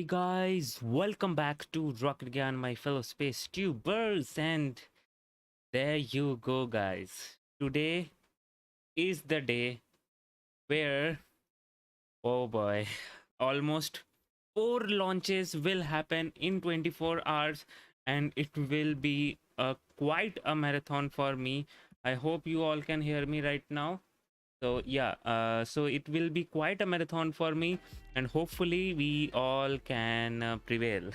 guys, welcome back to Rocket Gyan, my fellow space tubers, and there you go, guys. Today is the day where, oh boy, almost 4 launches will happen in 24 hours, and it will be quite a marathon for me. I hope you all can hear me right now. So yeah, so it will be quite a marathon for me, and hopefully we all can prevail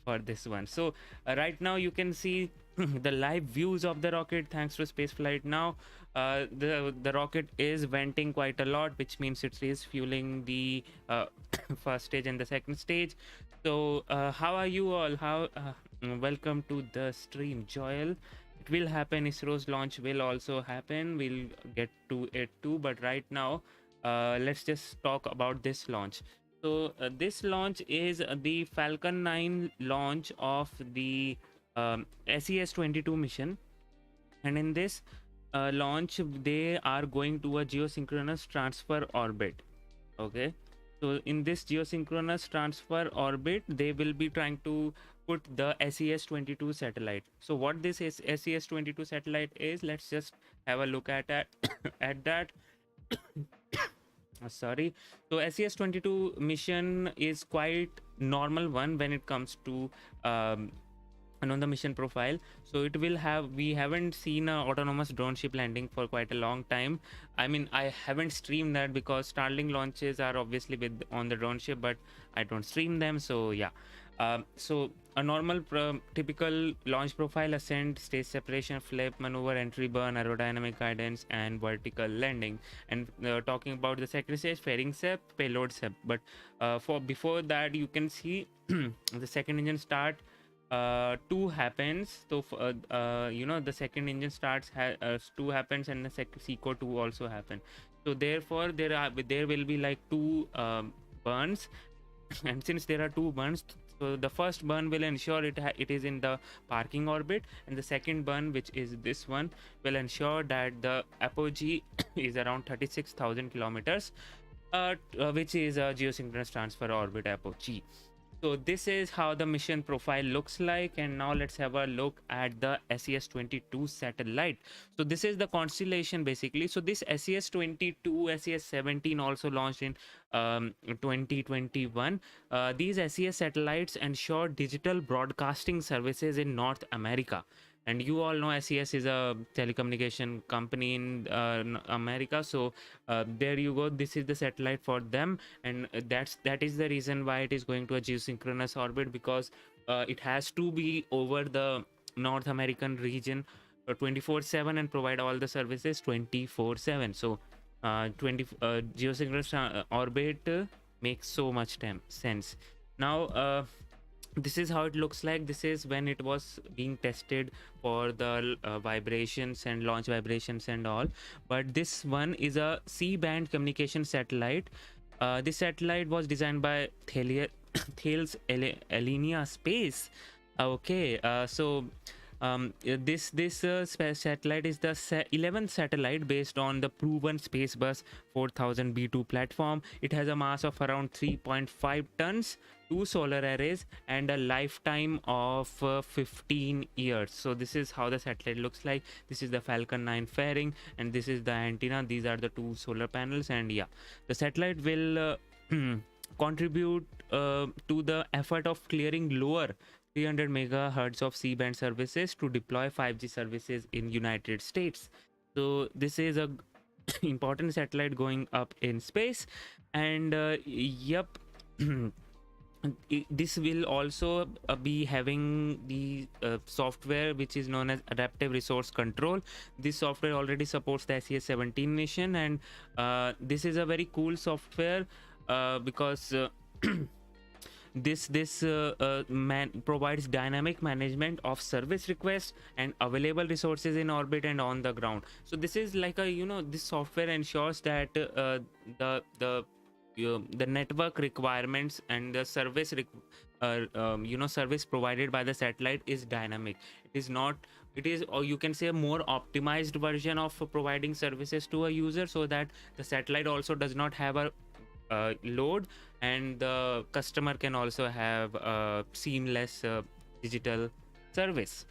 for this one. So right now you can see the live views of the rocket thanks to spaceflight. Now the rocket is venting quite a lot, which means it is fueling the first stage and the second stage. So how are you all? How welcome to the stream, Joel. It will happen. ISRO's launch will also happen. We'll get to it too, but right now let's just talk about this launch. So this launch is the Falcon 9 launch of the SES-22 mission, and in this launch they are going to a geosynchronous transfer orbit. Okay, so in this geosynchronous transfer orbit they will be trying to put the SES-22 satellite. So what this is SES-22 satellite is, let's just have a look at that. At that sorry. So SES-22 mission is quite normal one when it comes to and on the mission profile. So it will have, we haven't seen a autonomous drone ship landing for quite a long time. I mean, I haven't streamed that because Starlink launches are obviously with on the drone ship, but I don't stream them. So yeah, so a normal typical launch profile: ascent, stage separation, flip, maneuver, entry, burn, aerodynamic guidance, and vertical landing. And talking about the second stage, fairing SEP, payload SEP. But for before that, you can see the second engine start 2 happens. So you know, the second engine starts 2 happens, and the second seco 2 also happen. So therefore there will be like 2 burns and since there are 2 burns, so the first burn will ensure it is in the parking orbit, and the second burn, which is this one, will ensure that the apogee is around 36,000 kilometers, which is a geosynchronous transfer orbit apogee. So this is how the mission profile looks like, and now let's have a look at the SES-22 satellite. So this is the constellation basically. So this SES-22, SES-17 also launched in 2021. These SES satellites ensure digital broadcasting services in North America. And you all know SES is a telecommunication company in America. So there you go. This is the satellite for them, and that is the reason why it is going to a geosynchronous orbit, because it has to be over the North American region 24/7 and provide all the services 24/7. So 20 geosynchronous orbit makes so much sense. Now this is how it looks like. This is when it was being tested for the vibrations and launch vibrations and all. But this one is a C-band communication satellite. This satellite was designed by Thales Alenia Space. Okay, so this satellite is the 11th satellite based on the proven Spacebus 4000 B2 platform. It has a mass of around 3.5 tons, 2 solar arrays, and a lifetime of 15 years. So this is how the satellite looks like. This is the Falcon 9 fairing, and this is the antenna. These are the 2 solar panels, and yeah, the satellite will contribute to the effort of clearing lower 300 megahertz of C-band services to deploy 5G services in United States. So this is a important satellite going up in space, and yep. This will also be having the software which is known as adaptive resource control. This software already supports the SES-17 mission, and this is a very cool software because this provides dynamic management of service requests and available resources in orbit and on the ground. So this is like a, you know, this software ensures that the network requirements and the service service provided by the satellite is dynamic. It is not, it is, or you can say, a more optimized version of providing services to a user, so that the satellite also does not have a load, and the customer can also have a seamless digital service.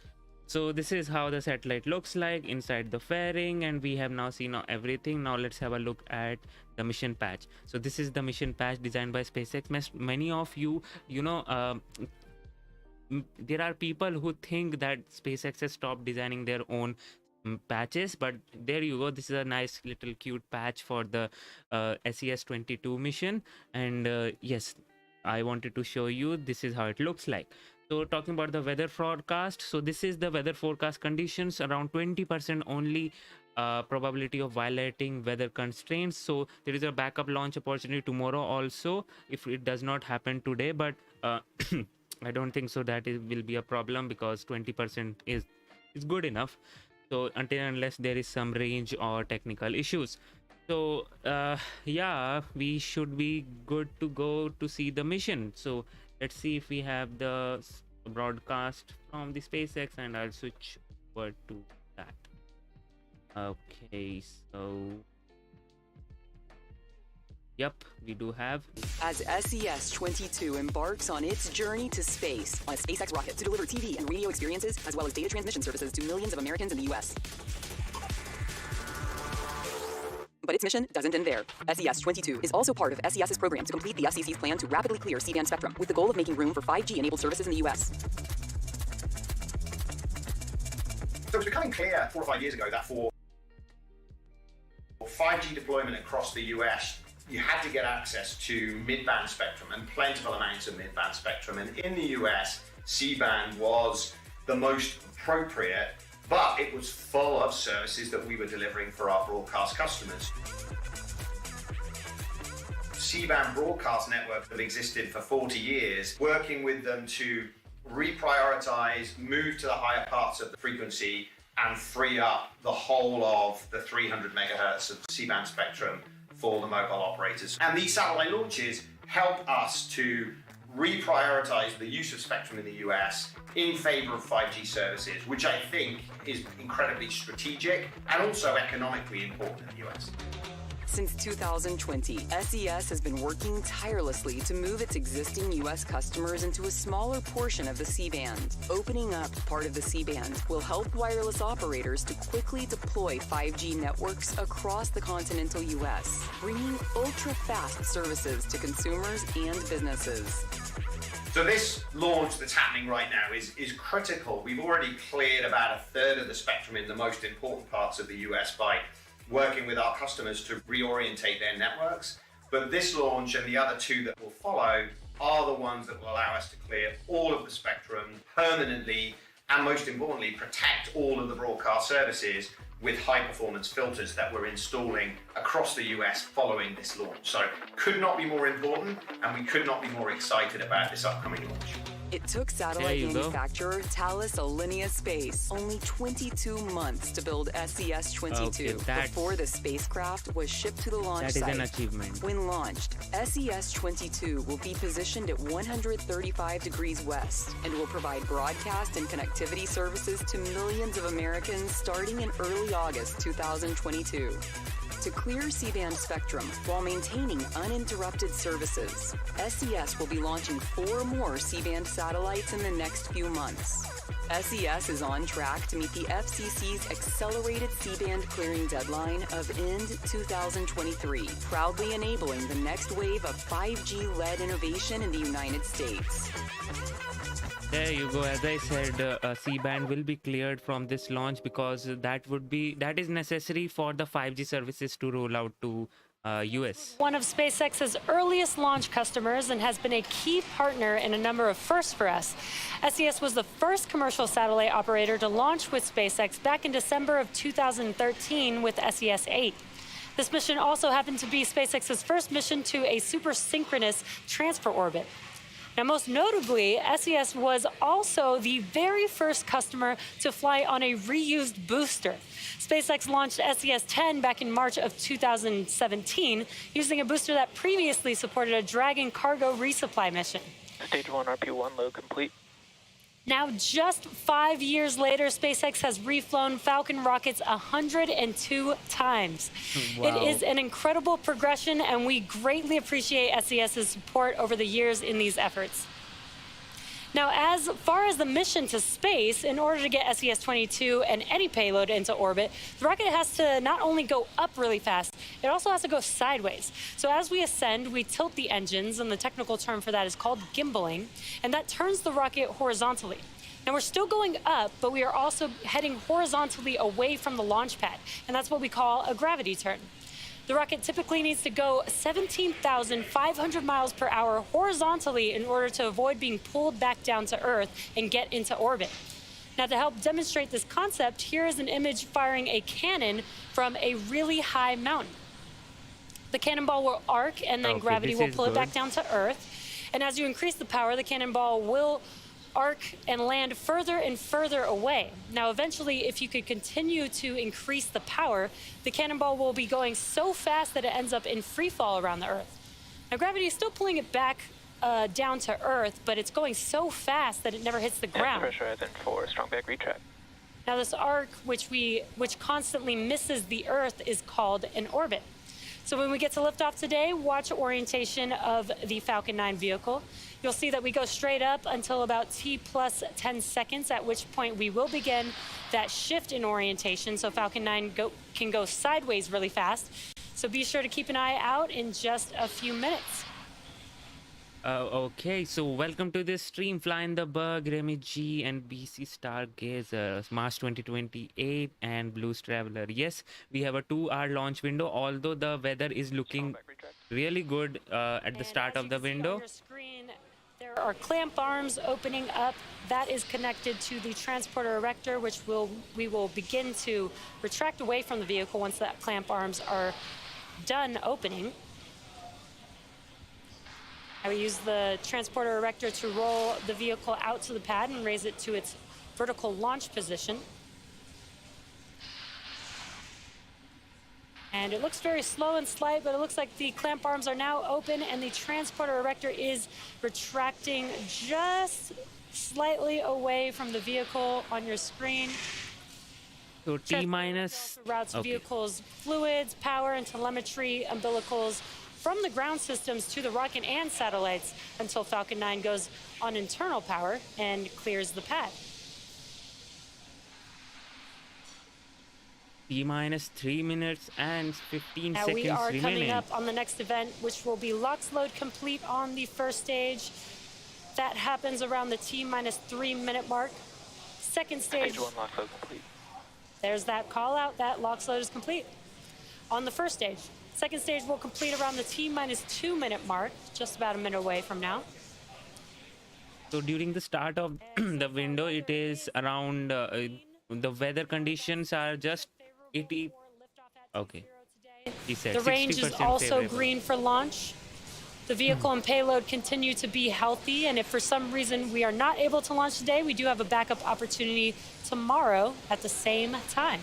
So this is how the satellite looks like inside the fairing, and we have now seen everything. Now let's have a look at the mission patch. So this is the mission patch designed by SpaceX. Many of you, there are people who think that SpaceX has stopped designing their own patches, but there you go. This is a nice little cute patch for the SES-22 mission, and yes, I wanted to show you this is how it looks like. So talking about the weather forecast, so this is the weather forecast conditions. Around 20% only probability of violating weather constraints. So there is a backup launch opportunity tomorrow also if it does not happen today, but I don't think so that it will be a problem, because 20% is good enough. So until unless there is some range or technical issues. So yeah, we should be good to go to see the mission. So let's see if we have the broadcast from the SpaceX, and I'll switch over to that. Okay, so yep, we do have. As SES-22 embarks on its journey to space on a SpaceX rocket to deliver TV and radio experiences, as well as data transmission services to millions of Americans in the U.S. But its mission doesn't end there. SES-22 is also part of SES's program to complete the FCC's plan to rapidly clear C-band spectrum, with the goal of making room for 5G-enabled services in the U.S. So it was becoming clear 4 or 5 years ago that for 5G deployment across the US, you had to get access to mid-band spectrum, and plentiful amounts of mid-band spectrum. And in the US, C-band was the most appropriate, but it was full of services that we were delivering for our broadcast customers. C-band broadcast networks have existed for 40 years, working with them to reprioritize, move to the higher parts of the frequency, and free up the whole of the 300 megahertz of C-band spectrum for the mobile operators. And these satellite launches help us to reprioritize the use of spectrum in the US in favor of 5G services, which I think is incredibly strategic and also economically important in the US. Since 2020, SES has been working tirelessly to move its existing U.S. customers into a smaller portion of the C-band. Opening up part of the C-band will help wireless operators to quickly deploy 5G networks across the continental U.S., bringing ultra-fast services to consumers and businesses. So this launch that's happening right now is critical. We've already cleared about a third of the spectrum in the most important parts of the US by working with our customers to reorientate their networks. But this launch and the other two that will follow are the ones that will allow us to clear all of the spectrum permanently, and most importantly, protect all of the broadcast services with high-performance filters that we're installing across the US following this launch. So could not be more important, and we could not be more excited about this upcoming launch. It took satellite manufacturer Thales Alenia Space only 22 months to build SES-22 before the spacecraft was shipped to the launch site. That is an achievement. When launched, SES-22 will be positioned at 135 degrees west and will provide broadcast and connectivity services to millions of Americans starting in early August 2022. To clear C-band spectrum while maintaining uninterrupted services, SES will be launching 4 more C-band satellites in the next few months. SES is on track to meet the FCC's accelerated C-band clearing deadline of end 2023, proudly enabling the next wave of 5G-led innovation in the United States. There you go. As I said, C-band will be cleared from this launch because that is necessary for the 5G services to roll out to US. One of SpaceX's earliest launch customers and has been a key partner in a number of firsts for us. SES was the first commercial satellite operator to launch with SpaceX back in December of 2013 with SES-8. This mission also happened to be SpaceX's first mission to a super synchronous transfer orbit. Now, most notably, SES was also the very first customer to fly on a reused booster. SpaceX launched SES-10 back in March of 2017, using a booster that previously supported a Dragon cargo resupply mission. Stage 1 RP1 load complete. Now, just 5 years later, SpaceX has reflown Falcon rockets 102 times. Wow. It is an incredible progression, and we greatly appreciate SES's support over the years in these efforts. Now, as far as the mission to space, in order to get SES-22 and any payload into orbit, the rocket has to not only go up really fast, it also has to go sideways. So as we ascend, we tilt the engines, and the technical term for that is called gimbaling, and that turns the rocket horizontally. Now, we're still going up, but we are also heading horizontally away from the launch pad, and that's what we call a gravity turn. The rocket typically needs to go 17,500 miles per hour horizontally in order to avoid being pulled back down to Earth and get into orbit. Now, to help demonstrate this concept, here is an image firing a cannon from a really high mountain. The cannonball will arc, and then gravity will pull it back down to Earth. And as you increase the power, the cannonball will arc and land further and further away. Now, eventually, if you could continue to increase the power, the cannonball will be going so fast that it ends up in free fall around the Earth. Now, gravity is still pulling it back down to Earth, but it's going so fast that it never hits the ground. Pressurizing for strong back retract. Now, this arc, which constantly misses the Earth, is called an orbit. So when we get to liftoff today, watch orientation of the Falcon 9 vehicle. You'll see that we go straight up until about T plus 10 seconds, at which point we will begin that shift in orientation, so Falcon 9 can go sideways really fast. So be sure to keep an eye out in just a few minutes. Okay, so welcome to this stream. Flying the Bug, Remy G, and BC Stargazer, Mars 2028, and Blues Traveler. Yes, we have a 2-hour launch window, although the weather is looking really good at the start of the window. On your screen, there are clamp arms opening up. That is connected to the transporter erector, which we will begin to retract away from the vehicle once that clamp arms are done opening. I will use the transporter erector to roll the vehicle out to the pad and raise it to its vertical launch position. And it looks very slow and slight, but it looks like the clamp arms are now open and the transporter erector is retracting just slightly away from the vehicle on your screen. So T minus routes vehicles, fluids, power, and telemetry umbilicals from the ground systems to the rocket and satellites until Falcon 9 goes on internal power and clears the pad. T minus 3 minutes and 15 now seconds we are remaining. coming up on the next event, which will be LOX load complete on the first stage. That happens around the T minus 3 minute mark. Second stage. Stage 1 LOX load complete. There's that call out, that LOX load is complete on the first stage. Second stage will complete around the T minus 2 minute mark, just about a minute away from now. So during the start of the window, it is around, the weather conditions are just 80. Okay. He said the range is 60% also favorable. green for launch. The vehicle and payload continue to be healthy, and if for some reason we are not able to launch today, we do have a backup opportunity tomorrow at the same time.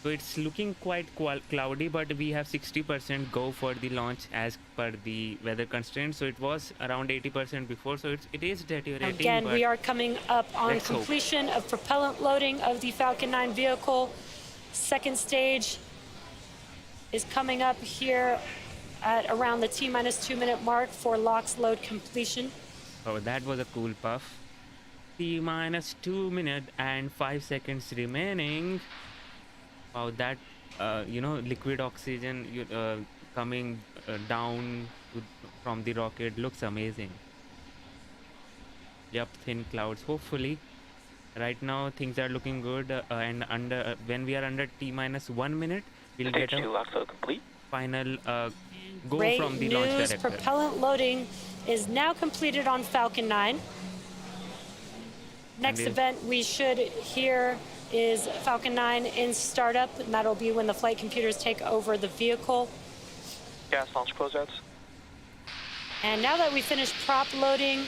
So it's looking quite cloudy, but we have 60% go for the launch as per the weather constraints. So it was around 80% before, so it is deteriorating. Again, we are coming up on let's completion of propellant loading of the Falcon 9 vehicle. Second stage is coming up here at around the T minus 2 minute mark for LOX load completion. Oh, that was a cool puff. T minus 2 minutes and 5 seconds remaining. Wow, that liquid oxygen coming down from the rocket looks amazing. Yep, thin clouds. Hopefully, right now things are looking good. And when we are under T minus 1 minute, we'll get a LOX load complete. final go Great from the news, launch director. propellant loading is now completed on Falcon 9. Next event we should hear is Falcon 9 in startup, and that'll be when the flight computers take over the vehicle. Gas launch closeouts. And now that we finished prop loading,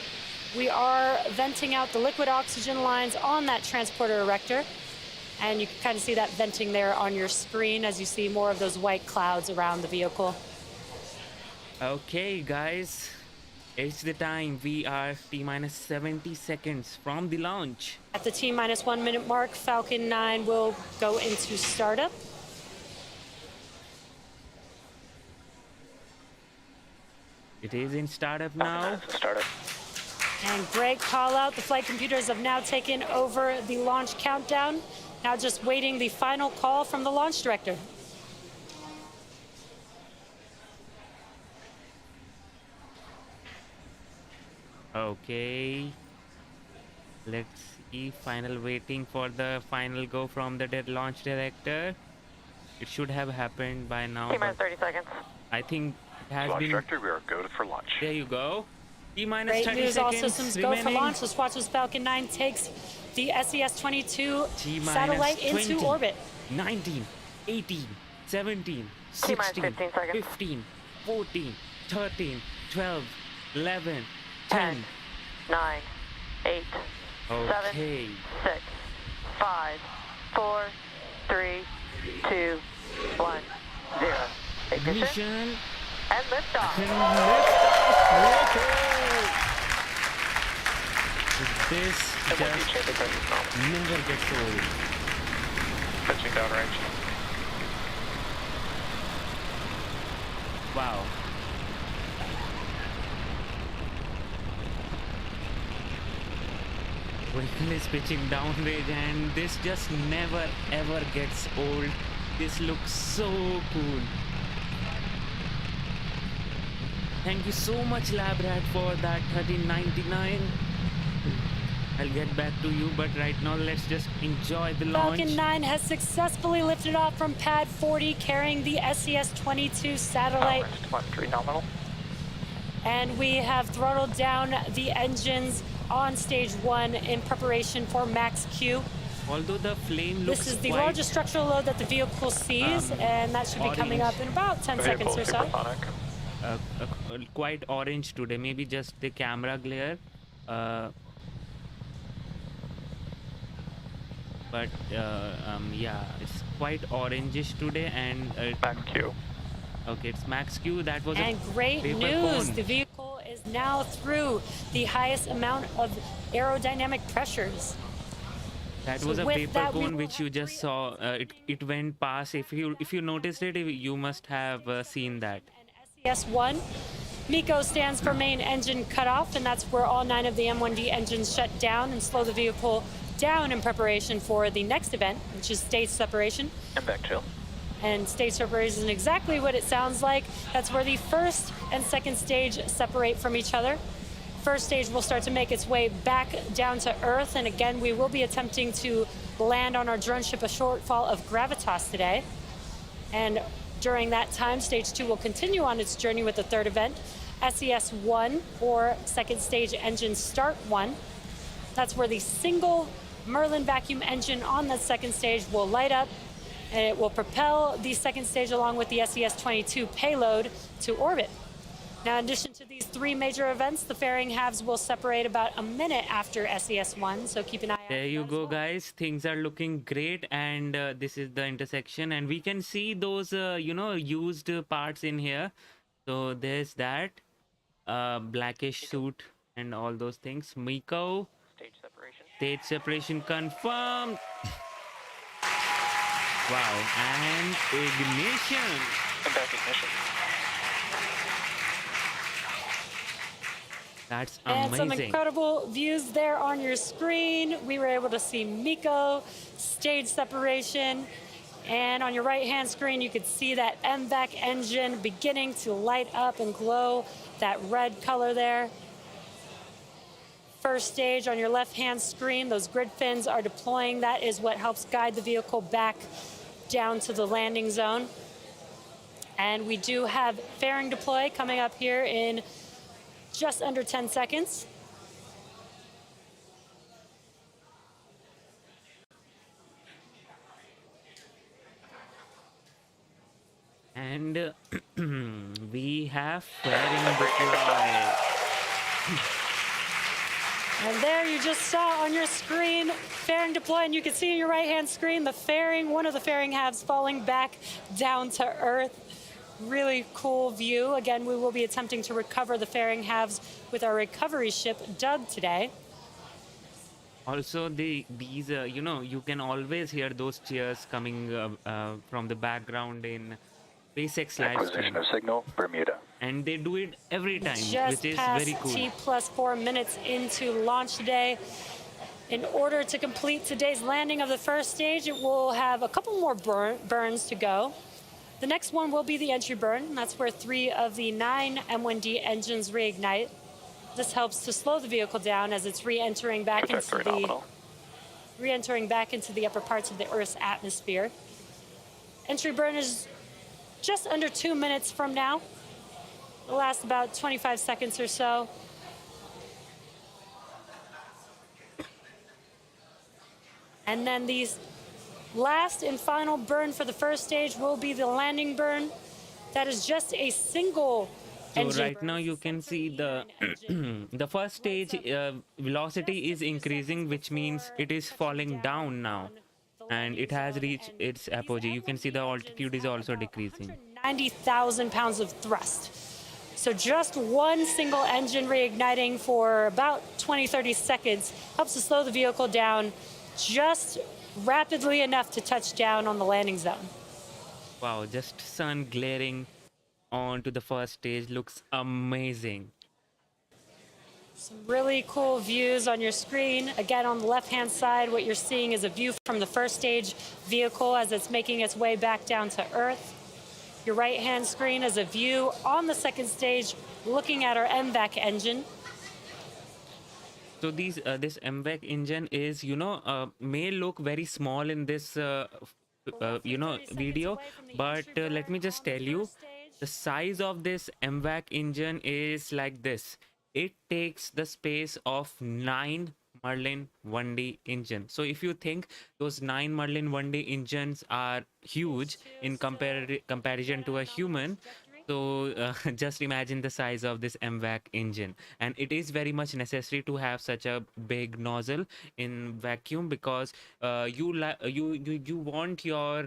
we are venting out the liquid oxygen lines on that transporter erector. And you can kind of see that venting there on your screen as you see more of those white clouds around the vehicle. Okay, guys. It's the time. We are T-minus 70 seconds from the launch. At the T-minus 1 minute mark, Falcon 9 will go into startup. It is in startup Falcon now. 9 is startup. And great call out. The flight computers have now taken over the launch countdown. Now just waiting the final call from the launch director. Okay. Let's see. Final waiting for the final go from the launch director. It should have happened by now. T-minus 30 seconds. I think it has Launch been. director, we are go for launch. There you go. T-minus Great 30 news, all seconds systems go remaining. for launch. Let's watch as Falcon 9 takes the SES-22 T-minus satellite 20, into orbit. 19, 18, 17, T-minus 16, 15 seconds. 15, 14, 13, 12, 11, 10, 10. 9, 8, 7, Okay. 6, 5, 4, 3, 2, 1, 0. Ignition Mission and liftoff. and liftoff. This And when you just change the current normal. never gets old. Pitching downrange. Wow. Vehicle is pitching downrange and this just never ever gets old. This looks so cool. Thank you so much LabRat for that 1399. I'll get back to you, but right now let's just enjoy the launch. Falcon 9 has successfully lifted off from pad 40, carrying the SES-22 satellite. Rest 1-3 nominal. And we have throttled down the engines on stage 1 in preparation for max Q. Although the flame looks This is the quite, largest structural load that the vehicle sees, and that should be coming up in about 10 seconds or so. Supersonic. quite orange today. Maybe just the camera glare. But yeah, it's quite orangish today, and Max Q. okay, it's max Q. That was And a great paper news, cone. the vehicle is now through the highest amount of aerodynamic pressures. That So was a with paper that, we cone will which you have just saw. It went past. If you noticed it, you must have seen that. And SES-1, MECO stands for main engine cutoff, and that's where all 9 of the M1D engines shut down and slow the vehicle down in preparation for the next event, which is stage separation. And back chill. And stage separation is exactly what it sounds like. That's where the first and second stage separate from each other. First stage will start to make its way back down to Earth, and again, we will be attempting to land on our drone ship A Shortfall of Gravitas today. And during that time, stage 2 will continue on its journey with the third event, SES-1, or second stage engine start 1. That's where the single Merlin vacuum engine on the second stage will light up, and it will propel the second stage along with the SES-22 payload to orbit. Now, in addition to these 3 major events, the fairing halves will separate about a minute after SES-1, so keep an eye out. There for you that as go, well. guys. Things are looking great, and this is the intersection, and we can see those used parts in here. So there's that blackish suit and all those things. MECO. Stage separation. Stage separation confirmed. Wow, and ignition. And back ignition. That's And some amazing. incredible views there on your screen. We were able to see MECO, stage separation, and on your right-hand screen, you could see that MVAC engine beginning to light up and glow, that red color there. First stage on your left-hand screen, those grid fins are deploying. That is what helps guide the vehicle back down to the landing zone. And we do have fairing deploy coming up here in just under 10 seconds. And we have fairing deploy. And there you just saw on your screen fairing deploy, and you can see on your right-hand screen the fairing, one of the fairing halves falling back down to Earth. Really cool view. Again, we will be attempting to recover the fairing halves with our recovery ship, Doug, today. Also, these you can always hear those cheers coming from the background in SpaceX live Acquisition stream, of signal, Bermuda. and they do it every time, which Just is past very cool. T+4 minutes into launch today. In order to complete today's landing of the first stage, it will have a couple more burns to go. The next one will be the entry burn. That's where 3 of the 9 M1D engines reignite. This helps to slow the vehicle down as it's re-entering back Trajectory nominal. into the upper parts of the Earth's atmosphere. Entry burn is just under 2 minutes from now. It'll last about 25 seconds or so. And then these last and final burn for the first stage will be the landing burn. That is just a single So engine right burn. now you can see the the first stage velocity is increasing, which means it is falling down now, and it has reached its apogee. You can see the altitude is also decreasing. 90,000 pounds of thrust. So just one single engine reigniting for about 20-30 seconds helps to slow the vehicle down just rapidly enough to touch down on the landing zone. Wow, just sun glaring onto the first stage looks amazing. Some really cool views on your screen. Again, on the left-hand side, what you're seeing is a view from the first stage vehicle as it's making its way back down to Earth. Your right-hand screen is a view on the second stage looking at our MVAC engine. So this MVAC engine is, may look very small in this, video, but let me just tell you, the size of this MVAC engine is like this. It takes the space of 9 Merlin 1D engine. So if you think those 9 Merlin 1D engines are huge in comparison to a human, so just imagine the size of this MVAC engine, and it is very much necessary to have such a big nozzle in vacuum because you want your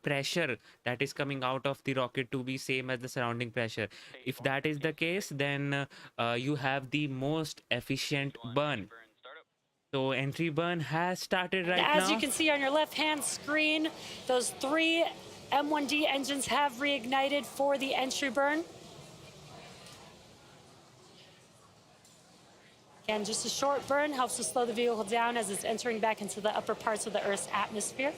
pressure that is coming out of the rocket to be same as the surrounding pressure. If that is the case, then you have the most efficient burn. So entry burn has started right now. As you can see on your left-hand screen, those 3 M1D engines have reignited for the entry burn. Again, just a short burn helps to slow the vehicle down as it's entering back into the upper parts of the Earth's atmosphere.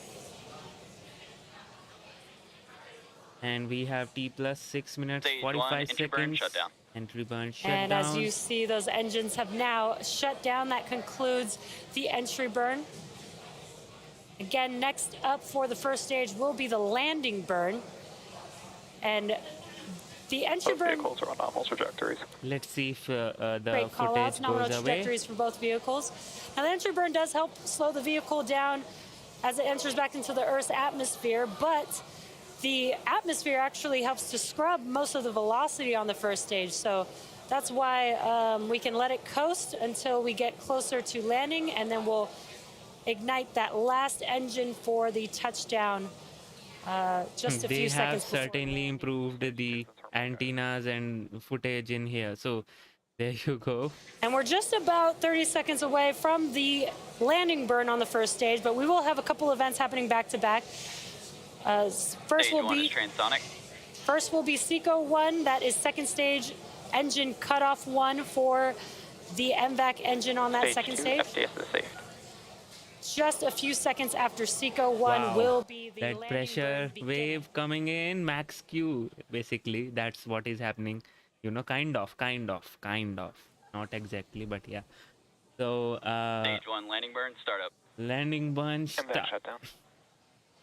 And we have T plus 6 minutes, Stage 45 1, entry burn, seconds. shutdown. Entry burn shut And down. as you see, those engines have now shut down. That concludes the entry burn. Again, next up for the first stage will be the landing burn. And the entry Both burn... vehicles are on nominal trajectories. Let's see if the Great call outs, footage nominal goes away. trajectories for both vehicles. Now, the entry burn does help slow the vehicle down as it enters back into the Earth's atmosphere, but the atmosphere actually helps to scrub most of the velocity on the first stage. So that's why we can let it coast until we get closer to landing, and then we'll ignite that last engine for the touchdown just a They few have seconds before certainly landing. improved the antennas and footage in here. So there you go. And we're just about 30 seconds away from the landing burn on the first stage, but we will have a couple events happening back to back. First will be transonic. First will be SECO 1, that is second stage engine cutoff 1 for the MVAC engine on that Stage second 2, stage. FTS is safe. Just a few seconds after SECO 1 Wow. will be the That landing pressure burn beginning. wave coming in, max Q, basically. That's what is happening. Kind of. Not exactly, but yeah. So, Stage 1, landing burn, startup. landing burn, MVAC shutdown.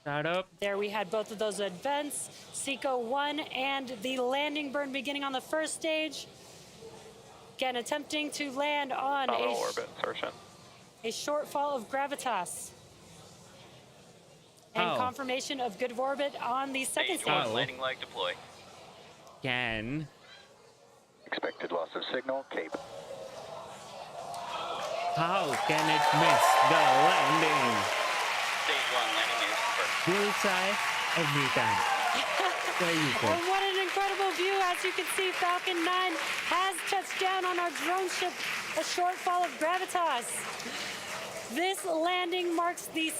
start up. There we had both of those events, SECO 1 and the landing burn beginning on the first stage. Again, attempting to land on Nominal orbit insertion. a shortfall of gravitas. And How? confirmation of good orbit on the second Stage stage. 1, landing leg deploy. Can Expected loss of signal, Cape. How can it miss the landing? Stage 1, landing is confirmed. Bullseye every time. There you go. And what an incredible view. As you can see, Falcon 9 has touched down on our drone ship, A Shortfall of Gravitas. This landing marks the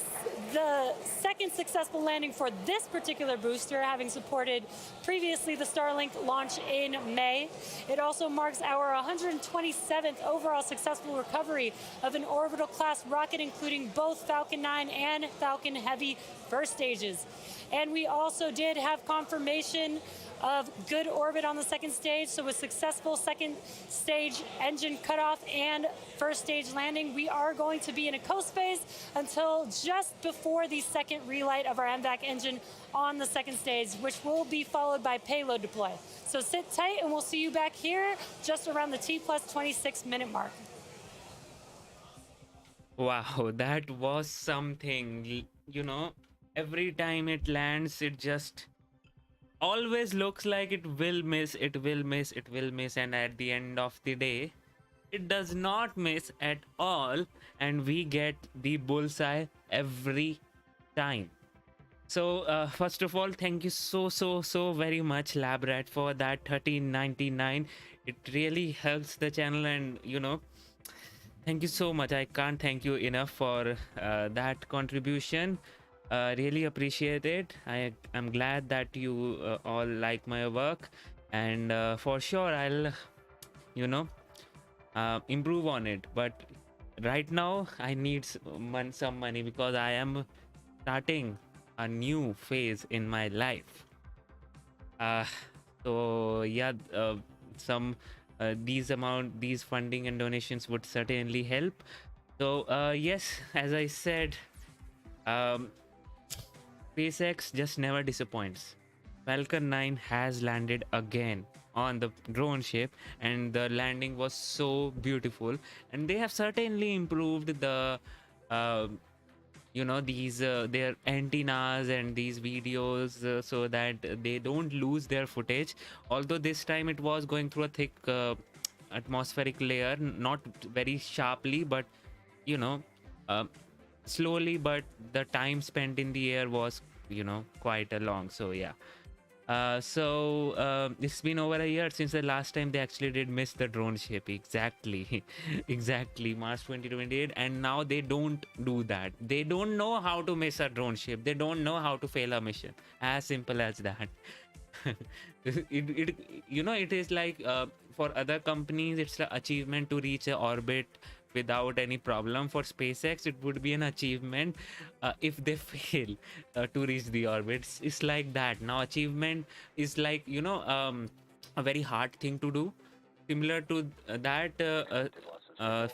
second successful landing for this particular booster, having supported previously the Starlink launch in May. It also marks our 127th overall successful recovery of an Orbital class rocket, including both Falcon 9 and Falcon Heavy first stages. And we also did have confirmation of good orbit on the second stage, so a successful second stage engine cutoff and first stage landing. We are going to be in a coast phase until just before the second relight of our MVAC engine on the second stage, which will be followed by payload deploy. So sit tight and we'll see you back here just around the T+26 minute mark. Wow, that was something. You know, every time it lands, it just always looks like it will miss, it will miss, it will miss, and at the end of the day, it does not miss at all, and we get the bullseye every time. So first of all, thank you so very much, LabRat, for that 1399. It really helps the channel, and you know, thank you so much. I can't thank you enough for that contribution. Really appreciate it. I'm glad that you all like my work, and for sure I'll, you know, improve on it. But right now I need some money because I am starting a new phase in my life. So yeah, these funding and donations would certainly help. So yes, as I said, SpaceX just never disappoints. Falcon 9 has landed again on the drone ship, and the landing was so beautiful, and they have certainly improved the you know, these their antennas and these videos so that they don't lose their footage. Although this time it was going through a thick atmospheric layer, not very sharply, but you know, slowly, but the time spent in the air was, you know, quite a long. So yeah, it's been over a year since the last time they actually did miss the drone ship. Exactly exactly, March 2028, and now they don't do that. They don't know how to miss a drone ship. They don't know how to fail a mission. As simple as that. You know, it is like for other companies it's an achievement to reach an orbit without any problem. For SpaceX it would be an achievement if they fail to reach the orbit. It's like that. Now achievement is like, you know, a very hard thing to do. Similar to that,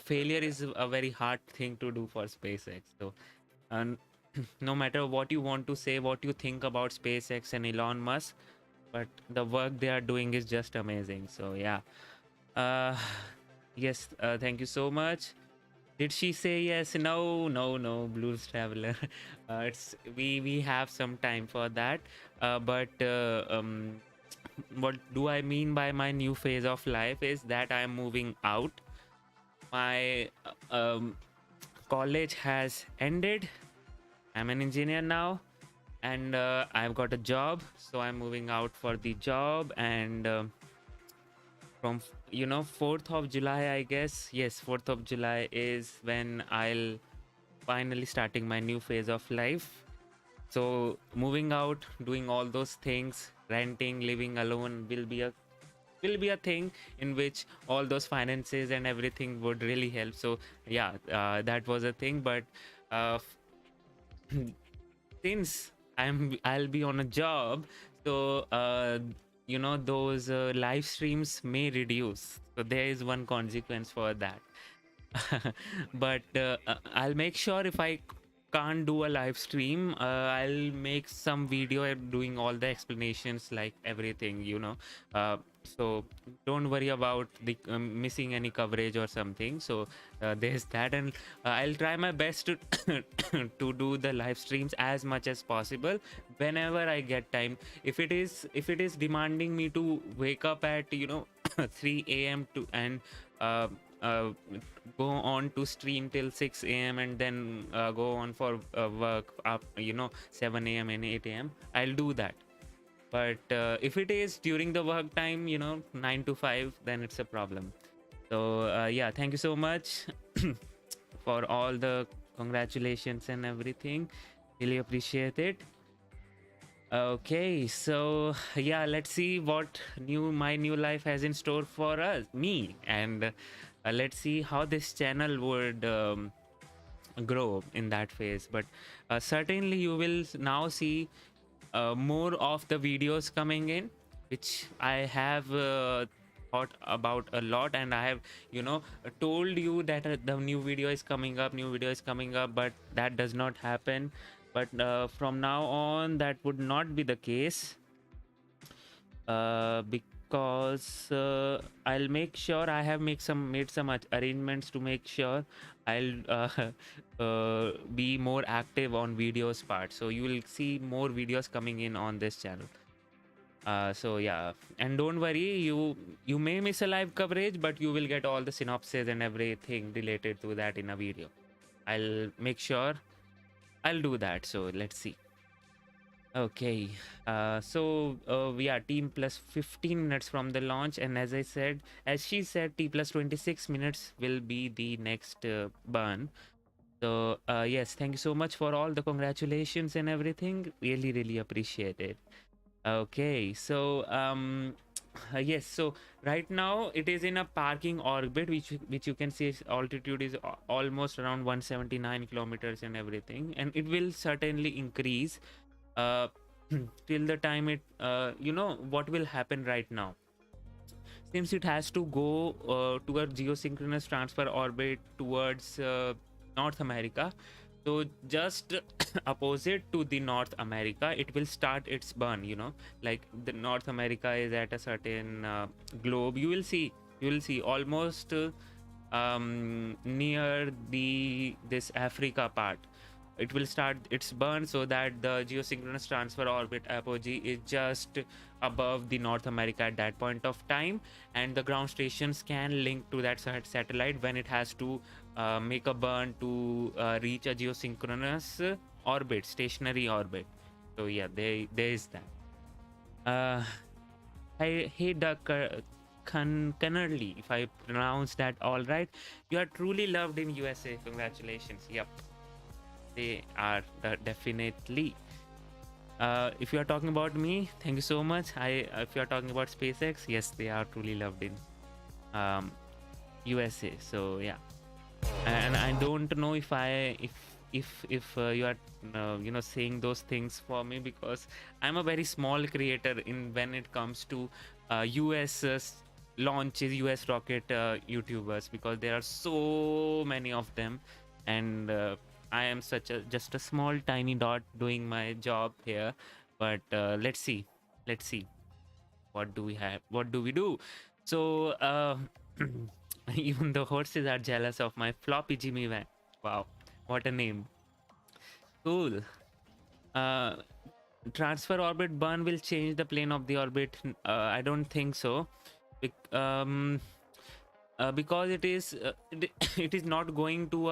failure is a very hard thing to do for SpaceX. So no matter what you want to say, what you think about SpaceX and Elon Musk, but the work they are doing is just amazing. So yeah, yes, thank you so much. Did she say yes? No, Blues Traveler. We have some time for that. But what do I mean by my new phase of life is that I am moving out. My college has ended. I'm an engineer now, and I've got a job, so I'm moving out for the job. And from, you know, 4th of July, I guess, yes, 4th of July is when I'll finally starting my new phase of life. So moving out, doing all those things, renting, living alone will be a thing in which all those finances and everything would really help. So yeah, that was a thing. But since I'll be on a job, so you know, those live streams may reduce. So there is one consequence for that. But I'll make sure if I can't do a live stream, I'll make some video doing all the explanations, like everything, you know. So don't worry about the missing any coverage or something. So there's that, and I'll try my best to to do the live streams as much as possible whenever I get time. If it is demanding me to wake up at, you know, 3 a.m. to and go on to stream till 6 a.m. and then go on for work up, you know, 7 a.m. and 8 a.m. I'll do that. But if it is during the work time, 9 to 5, then it's a problem. So yeah, thank you so much for all the congratulations and everything. Really appreciate it. Okay, so yeah, let's see what my new life has in store for me, and let's see how this channel would grow in that phase. But certainly you will now see more of the videos coming in, which I have thought about a lot, and I have told you that the new video is coming up, but that does not happen. But from now on, that would not be the case, because I'll make sure I have made some arrangements to make sure I'll be more active on videos part. So you will see more videos coming in on this channel. So yeah, and don't worry, you may miss a live coverage, but you will get all the synopsis and everything related to that in a video. I'll make sure I'll do that. So let's see. Okay, so we are team plus 15 minutes from the launch, and as she said, T plus 26 minutes will be the next burn. So yes, thank you so much for all the congratulations and everything. Really appreciate it. Okay, so yes, so right now it is in a parking orbit, which you can see its altitude is almost around 179 kilometers and everything, and it will certainly increase till the time it what will happen right now, since it has to go to a geosynchronous transfer orbit towards North America. So just opposite to the North America, it will start its burn. Like the North America is at a certain globe. You will see almost near this Africa part. It will start its burn, so that the geosynchronous transfer orbit apogee is just above the North America at that point of time, and the ground stations can link to that satellite when it has to make a burn to reach a geosynchronous orbit, stationary orbit. So yeah, there is that. Hey Duck Cannerly, if I pronounce that all right, you are truly loved in USA. Congratulations. Yep, they are definitely. If you are talking about me, thank you so much. If you are talking about SpaceX, yes, they are truly loved in USA. So yeah, and I don't know if you are saying those things for me, because I'm a very small creator when it comes to US launches, US rocket YouTubers, because there are so many of them, and I am just a small tiny dot doing my job here. But let's see what do we do. So even the horses are jealous of my floppy Jimmy van. Wow, what a name. Cool. Transfer orbit burn will change the plane of the orbit. I don't think so. Because it is it is not going to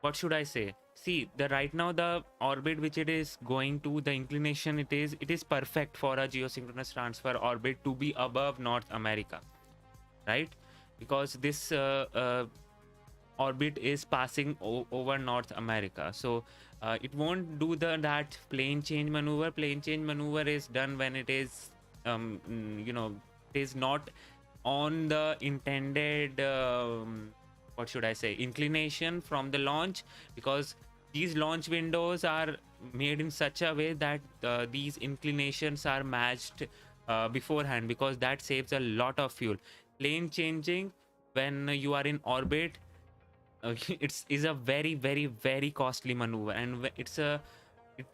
what should I say? See, right now the orbit which it is going to, the inclination it is perfect for a geosynchronous transfer orbit to be above North America, right? Because this orbit is passing over North America, so it won't do that plane change maneuver. Plane change maneuver is done when it is it is not on the intended what should I say, inclination from the launch, because these launch windows are made in such a way that these inclinations are matched beforehand, because that saves a lot of fuel. Plane changing when you are in orbit, is a very costly maneuver, and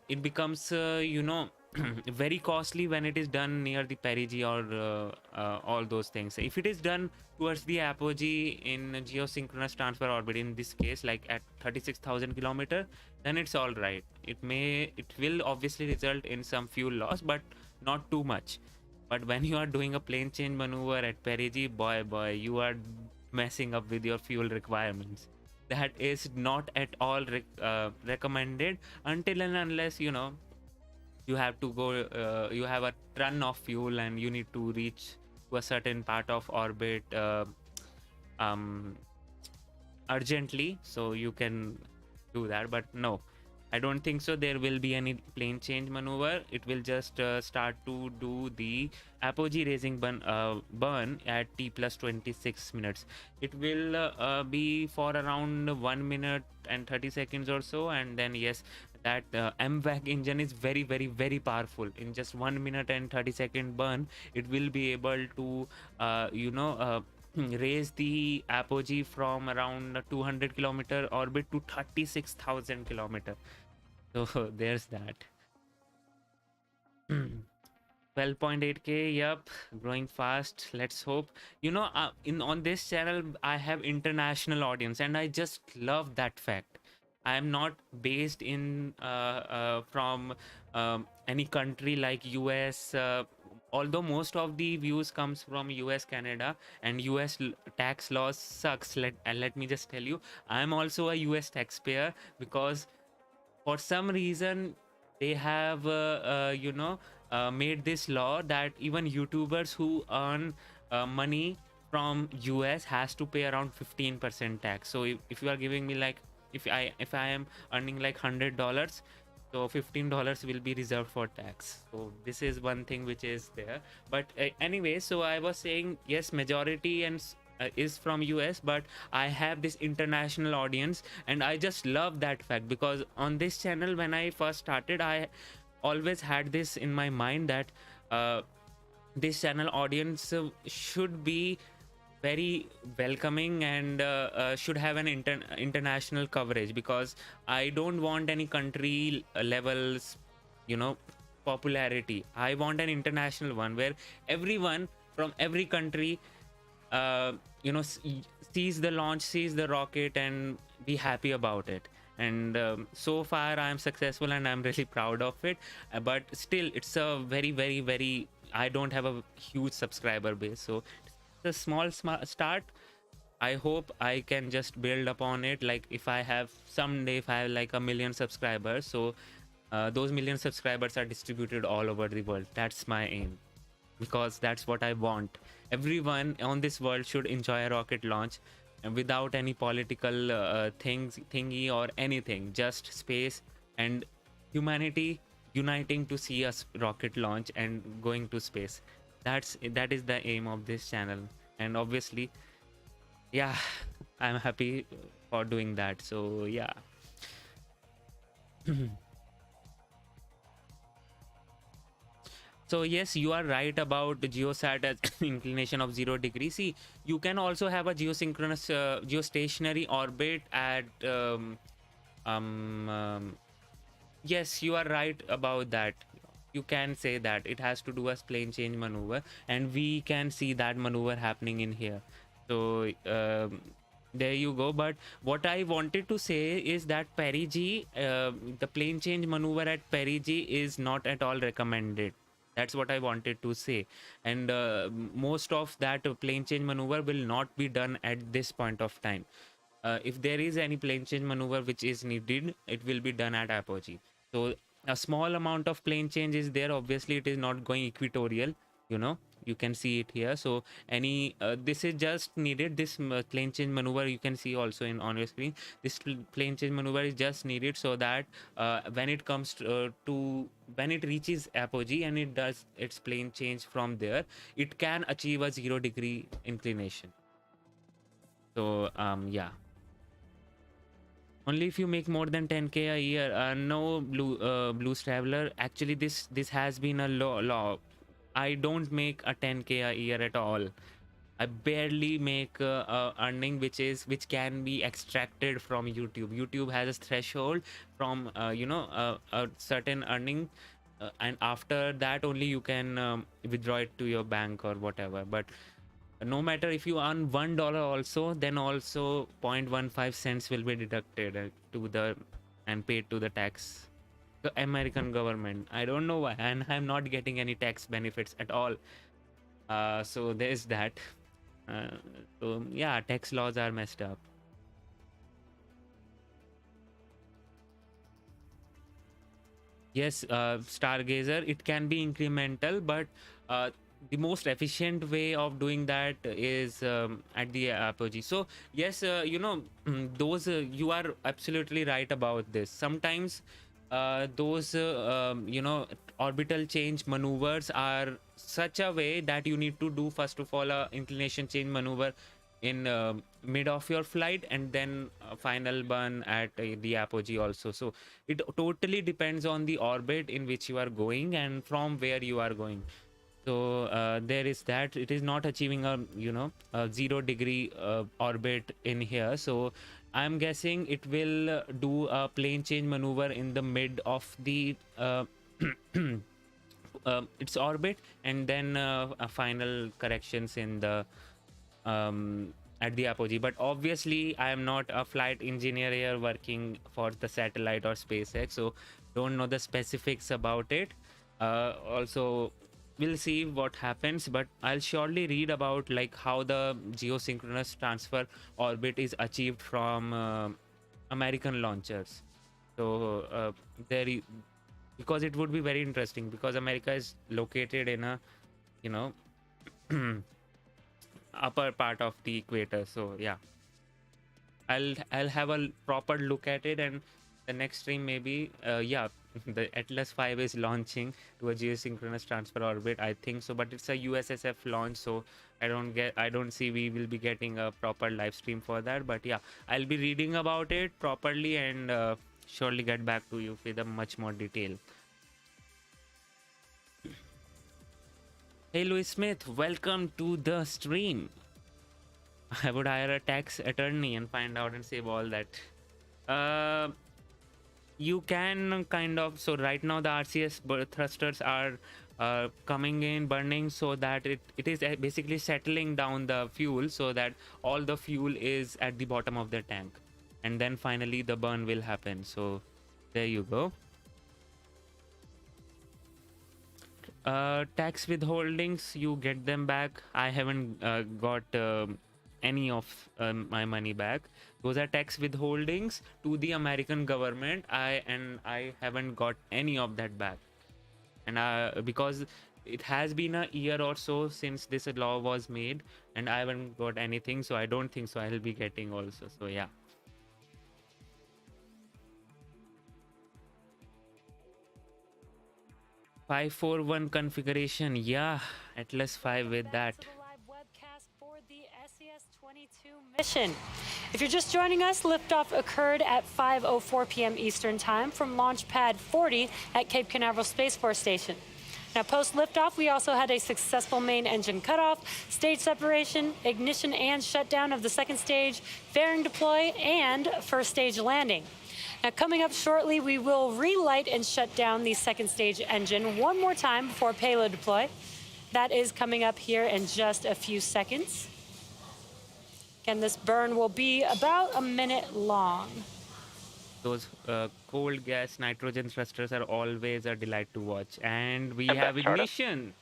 it becomes very costly when it is done near the perigee or all those things. If it is done towards the apogee in geosynchronous transfer orbit, in this case like at 36,000 kilometer, then it's all right. It will obviously result in some fuel loss, but not too much. But when you are doing a plane change maneuver at perigee, boy, you are messing up with your fuel requirements. That is not at all recommended until and unless you have to go, you have a ton of fuel and you need to reach to a certain part of orbit um urgently, so you can do that. But no, I don't think so there will be any plane change maneuver. It will just start to do the apogee raising burn at t plus 26 minutes. It will be for around 1 minute and 30 seconds or so, and then yes, that MVAC engine is very very powerful. In just 1 minute and 30-second burn, it will be able to raise the apogee from around 200 kilometer orbit to 36,000 kilometer. So there's that. 12.8k, yep, growing fast. Let's hope. In on this channel I have international audience, and I just love that fact. I am not based in from any country like US, although most of the views comes from US, Canada, and US tax laws sucks. Let me just tell you, I am also a US taxpayer, because for some reason they have made this law that even YouTubers who earn money from US has to pay around 15% tax. So if you are giving me like, if I am earning like $100, so $15 will be reserved for tax. So this is one thing which is there. But anyway, so I was saying, yes, majority and is from US, but I have this international audience, and I just love that fact, because on this channel when I first started, I always had this in my mind that this channel audience should be very welcoming and should have an international coverage, because I don't want any country levels popularity. I want an international one where everyone from every country sees the launch, sees the rocket, and be happy about it. And so far I am successful, and I'm really proud of it. But still, it's a very I don't have a huge subscriber base, so it's a small start. I hope I can just build upon it. Like if I have like 1 million subscribers, so those million subscribers are distributed all over the world. That's my aim, because that's what I want. Everyone on this world should enjoy a rocket launch, and without any political thingy or anything, just space and humanity uniting to see us rocket launch and going to space. That is the aim of this channel, and obviously, yeah, I'm happy for doing that. So yeah. So yes, you are right about the geosat as inclination of 0 degrees. See, you can also have a geosynchronous geostationary orbit at yes, you are right about that. You can say that it has to do a plane change maneuver, and we can see that maneuver happening in here. So there you go. But what I wanted to say is that perigee, the plane change maneuver at perigee is not at all recommended. That's what I wanted to say. And most of that plane change maneuver will not be done at this point of time. If there is any plane change maneuver which is needed, it will be done at apogee. So a small amount of plane change is there. Obviously, it is not going equatorial. You can see it here. So any this is just needed. This plane change maneuver you can see also on your screen. This plane change maneuver is just needed so that when it comes when it reaches apogee and it does its plane change from there, it can achieve a 0 degree inclination. So yeah. Only if you make more than 10k a year. No, Blues Traveler. Actually, this has been a law. I don't make a 10k a year at all. I barely make earning which can be extracted from YouTube. YouTube has a threshold from a certain earning, and after that only you can withdraw it to your bank or whatever. But no matter if you earn $1 also, then also 0.15 cents will be deducted and paid to the tax. The American government. I don't know why, and I'm not getting any tax benefits at all. So there's that. So yeah, tax laws are messed up. Yes, Stargazer, it can be incremental, but the most efficient way of doing that is at the apogee. So yes, those you are absolutely right about this. Sometimes those orbital change maneuvers are such a way that you need to do first of all a inclination change maneuver in mid of your flight, and then final burn at the apogee also. So it totally depends on the orbit in which you are going and from where you are going. So there is that. It is not achieving a 0 degree orbit in here, so I'm guessing it will do a plane change maneuver in the mid of the its orbit, and then a final corrections in the at the apogee. But obviously I am not a flight engineer here working for the satellite or SpaceX, so don't know the specifics about it. Also, we'll see what happens, but I'll surely read about like how the geosynchronous transfer orbit is achieved from American launchers. So because it would be very interesting, because America is located in a you know upper part of the equator. So yeah, I'll have a proper look at it, and the next stream maybe yeah, the Atlas 5 is launching to a geosynchronous transfer orbit, I think so, but it's a USSF launch, so I don't see we will be getting a proper live stream for that. But yeah, I'll be reading about it properly and surely get back to you with a much more detail. Hey Louis Smith, welcome to the stream. I would hire a tax attorney and find out and save all that. You can kind of, so right now the RCS thrusters are coming in, burning, so that it is basically settling down the fuel, so that all the fuel is at the bottom of the tank, and then finally the burn will happen. So there you go. Tax withholdings, you get them back. I haven't got any of my money back. Those are tax withholdings to the American government. I haven't got any of that back, and because it has been a year or so since this law was made, and I haven't got anything, so I don't think so I'll be getting also. So yeah. $541 configuration, yeah, Atlas 5 with that. For the SES-22 mission. If you're just joining us, liftoff occurred at 5:04 p.m. Eastern Time from Launch Pad 40 at Cape Canaveral Space Force Station. Now, post liftoff, we also had a successful main engine cutoff, stage separation, ignition and shutdown of the second stage, fairing deploy, and first stage landing. Now, coming up shortly, we will relight and shut down the second stage engine one more time before payload deploy. That is coming up here in just a few seconds. Again, this burn will be about a minute long. Those cold gas nitrogen thrusters are always a delight to watch. And we And have that's startup. ignition.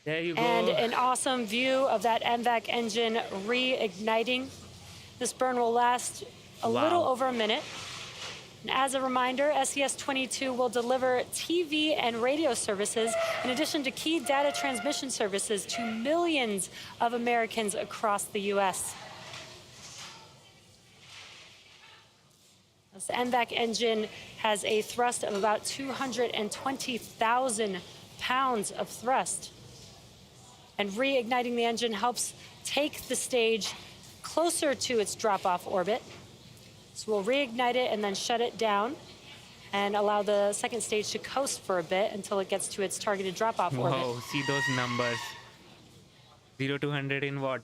There you go. And an awesome view of that MVAC engine reigniting. This burn will last a little over a minute. And as a reminder, SES-22 will deliver TV and radio services in addition to key data transmission services to millions of Americans across the U.S. This MVAC engine has a thrust of about 220,000 pounds of thrust. And reigniting the engine helps take the stage closer to its drop-off orbit. So we'll reignite it and then shut it down and allow the second stage to coast for a bit until it gets to its targeted drop-off orbit. Whoa, see those numbers. 0 to 100 in what?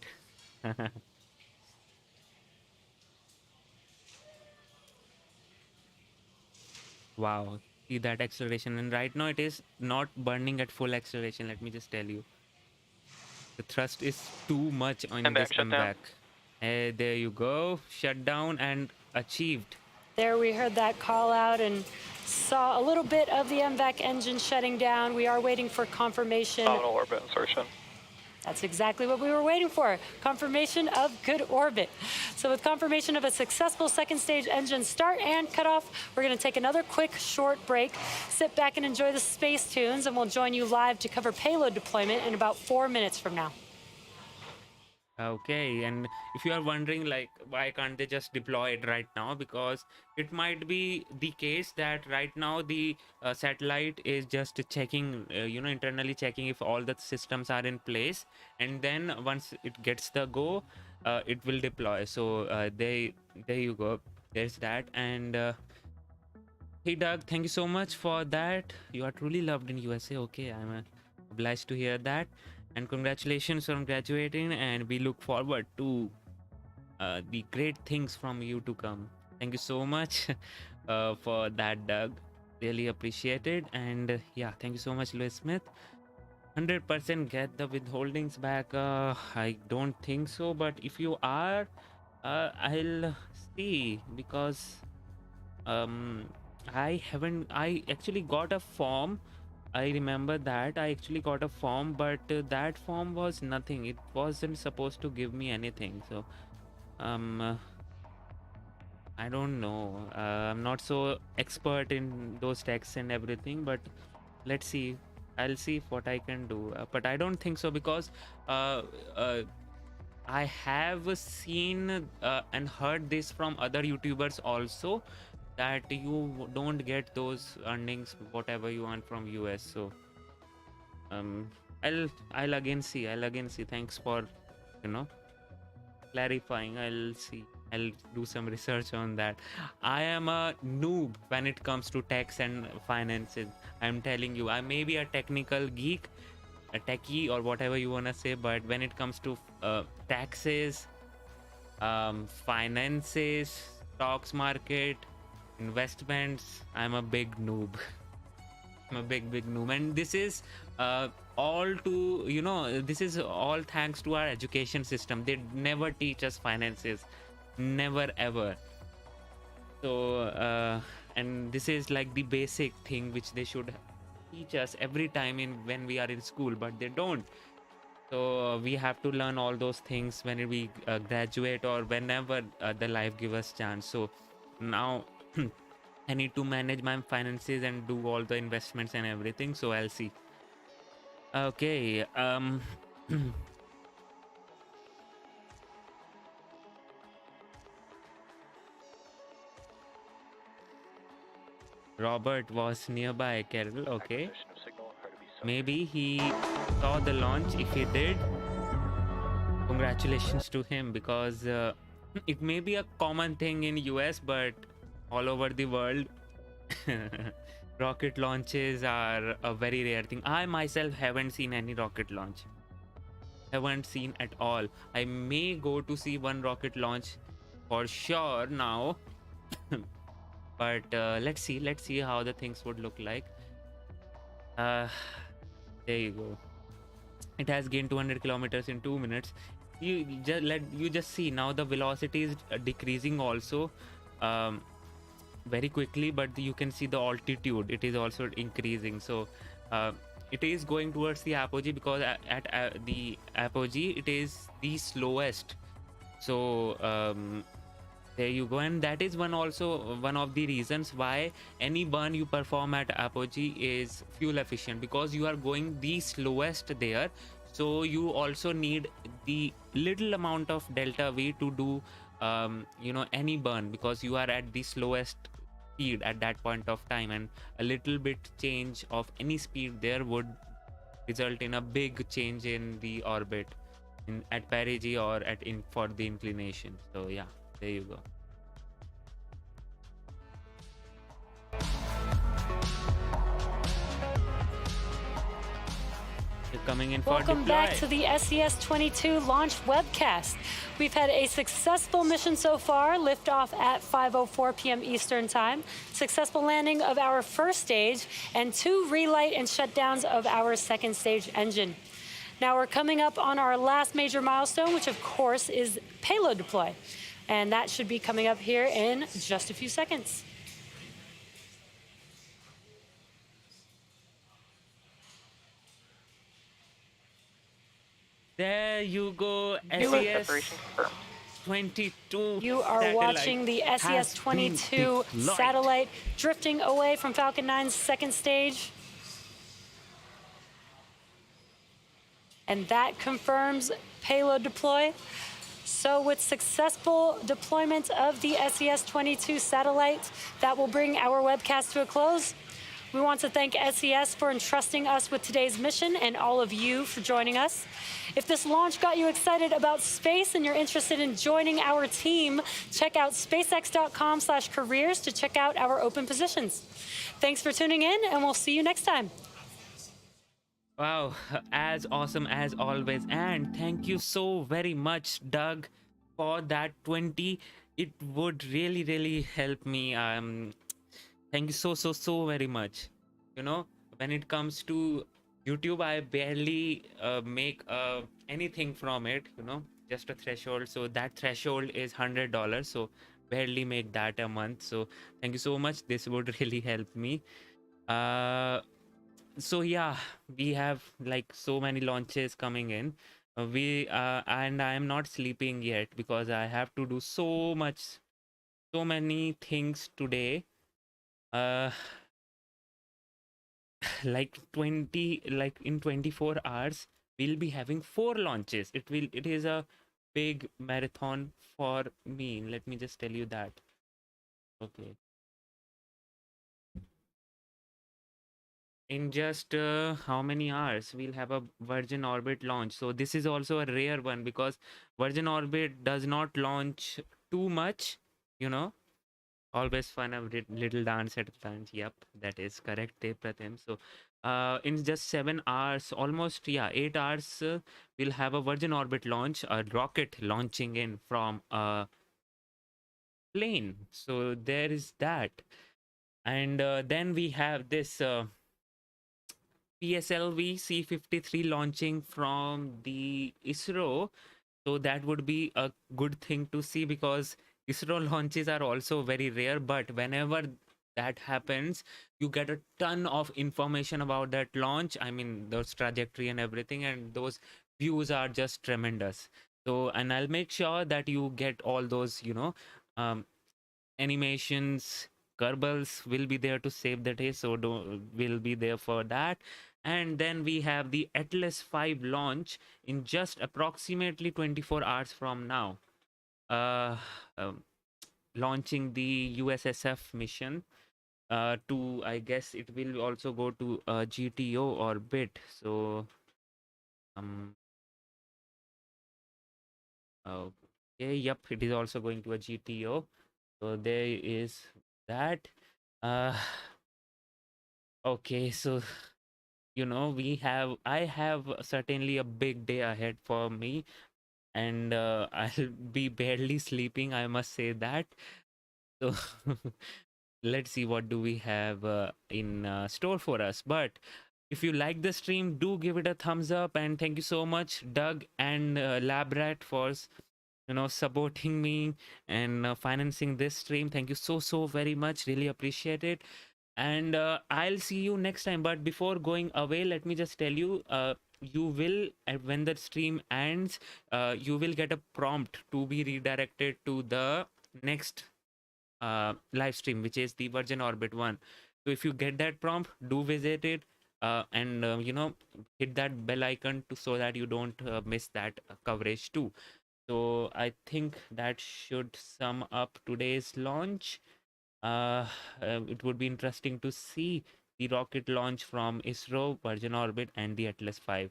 Wow, see that acceleration. And right now it is not burning at full acceleration, let me just tell you. The thrust is too much on And this back, shut down. comeback. Hey, there you go. Shut down and achieved. There we heard that call out and saw a little bit of the MVAC engine shutting down. We are waiting for confirmation. Nominal orbit insertion. That's exactly what we were waiting for, confirmation of good orbit. So with confirmation of a successful second stage engine start and cutoff, we're going to take another quick short break, sit back and enjoy the space tunes, and we'll join you live to cover payload deployment in about 4 minutes from now. Okay, and if you are wondering like why can't they just deploy it right now, because it might be the case that right now the satellite is just checking, internally checking if all the systems are in place, and then once it gets the go, it will deploy. So there you go, there's that. And hey Doug, thank you so much for that. You are truly loved in USA. Okay, I'm obliged to hear that. And congratulations on graduating, and we look forward to the great things from you to come. Thank you so much for that, Doug. Really appreciate it. And yeah, thank you so much, Louis Smith. 100% get the withholdings back. I don't think so, but if you are, I'll see, because I actually got a form. I remember that I actually got a form, but that form was nothing. It wasn't supposed to give me anything. So, I don't know. I'm not so expert in those texts and everything, but let's see. I'll see what I can do. But I don't think so, because I have seen and heard this from other YouTubers also, that you don't get those earnings whatever you earn from US. So I'll again see. Thanks for clarifying. I'll do some research on that. I am a noob when it comes to tax and finances. I'm telling you, I may be a technical geek, a techie, or whatever you want to say, but when it comes to taxes, finances, stocks market, investments, I'm a big noob. I'm a big noob, and this is all to this is all thanks to our education system. They never teach us finances, never ever. So and this is like the basic thing which they should teach us every time when we are in school, but they don't. So we have to learn all those things when we graduate, or whenever the life gives us chance. So now I need to manage my finances and do all the investments and everything. So I'll see. Okay. Robert was nearby, Canaveral. Okay. Acquisition of signal are to be subject. Maybe he saw the launch. If he did, congratulations to him, because it may be a common thing in US, but all over the world, rocket launches are a very rare thing. I myself haven't seen any rocket launch. Haven't seen at all. I may go to see one rocket launch for sure now. But let's see how the things would look like. There you go. It has gained 200 kilometers in 2 minutes. You just see now the velocity is decreasing also very quickly, but you can see the altitude, it is also increasing. So it is going towards the apogee, because at the apogee it is the slowest. So there you go. And that is one of the reasons why any burn you perform at apogee is fuel efficient, because you are going the slowest there. So you also need the little amount of delta V to do any burn, because you are at the slowest speed at that point of time, and a little bit change of any speed there would result in a big change in the orbit at perigee or for the inclination. So yeah, there you go. You're coming in for Welcome deploy. back to the SES-22 launch webcast. We've had a successful mission so far, liftoff at 5:04 p.m. Eastern Time, successful landing of our first stage, and 2 relight and shutdowns of our second stage engine. Now we're coming up on our last major milestone, which of course is payload deploy. And that should be coming up here in just a few seconds. There you go. Payload separation confirmed. SES-22 You are satellite watching the has been SES-22 deployed. satellite drifting away from Falcon 9's second stage. And that confirms payload deploy. So with successful deployment of the SES-22 satellite, that will bring our webcast to a close. We want to thank SES for entrusting us with today's mission and all of you for joining us. If this launch got you excited about space and you're interested in joining our team, check out spacex.com/careers to check out our open positions. Thanks for tuning in, and we'll see you next time. Wow, as awesome as always. And thank you so very much, Doug, for that 20. It would really, really help me. Thank you so very much. You know, when it comes to YouTube, I barely make anything from it, you know, just a threshold. So that threshold is $100. So barely make that a month. So thank you so much. This would really help me. So yeah, we have like so many launches coming in. And I am not sleeping yet because I have to do so many things today. Like 20, like in 24 hours we'll be having 4 launches. It is a big marathon for me. Let me just tell you that. Okay, in just how many hours we'll have a Virgin Orbit launch. So this is also a rare one because Virgin Orbit does not launch too much, you know. Always fun a little dance at times. Yep, that is correct, Pratim. So in just 7 hours, almost, yeah, 8 hours, we'll have a Virgin Orbit launch, a rocket launching in from a plane. So there is that. And then we have this PSLV C-53 launching from the ISRO. So that would be a good thing to see because ISRO launches are also very rare, but whenever that happens, you get a ton of information about that launch. I mean, those trajectory and everything, and those views are just tremendous. So, and I'll make sure that you get all those, you know, animations. Kerbals will be there to save the day, so will be there for that. And then we have the Atlas 5 launch in just approximately 24 hours from now, uh, um, launching the USSF mission to, I guess it will also go to GTO orbit. So um okay, yep, it is also going to a GTO. So there is that. uh okay, so you know, I have certainly a big day ahead for me, and I'll be barely sleeping, I must say that. So let's see what do we have in store for us. But if you like the stream, do give it a thumbs up, and thank you so much, Doug and Labrat, for you know, supporting me and financing this stream. Thank you so very much, really appreciate it. And I'll see you next time. But before going away, let me just tell you, you will, when the stream ends, you will get a prompt to be redirected to the next live stream, which is the Virgin Orbit one. So if you get that prompt, do visit it, and you know, hit that bell icon to, so that you don't miss that coverage too. So I think that should sum up today's launch. It would be interesting to see the rocket launch from ISRO, Virgin Orbit, and the Atlas 5.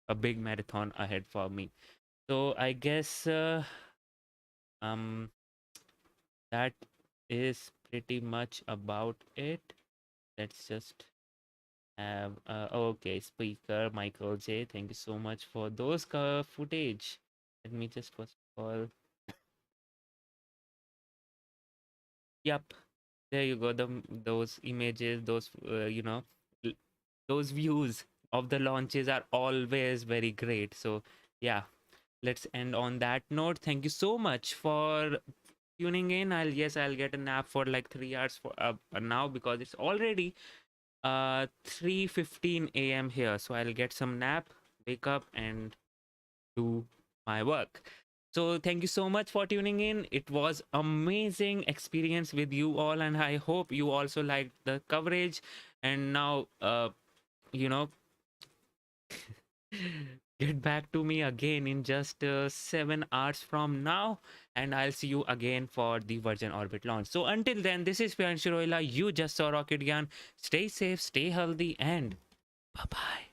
A big marathon ahead for me. So I guess that is pretty much about it. Let's just have okay, speaker Michael J. Thank you so much for those footage. Let me just first of all. Yep, there you go. Those images, those you know, those views of the launches are always very great. So yeah, let's end on that note. Thank you so much for tuning in. I'll get a nap for like 3 hours for now, because it's already 3:15 a.m. here. So I'll get some nap, wake up, and do my work. So thank you so much for tuning in. It was amazing experience with you all, and I hope you also liked the coverage. And now, you know, get back to me again in just 7 hours from now, and I'll see you again for the Virgin Orbit launch. So until then, this is Priyanshu Roila. You just saw Rocket Gyan. Stay safe, stay healthy, and bye bye.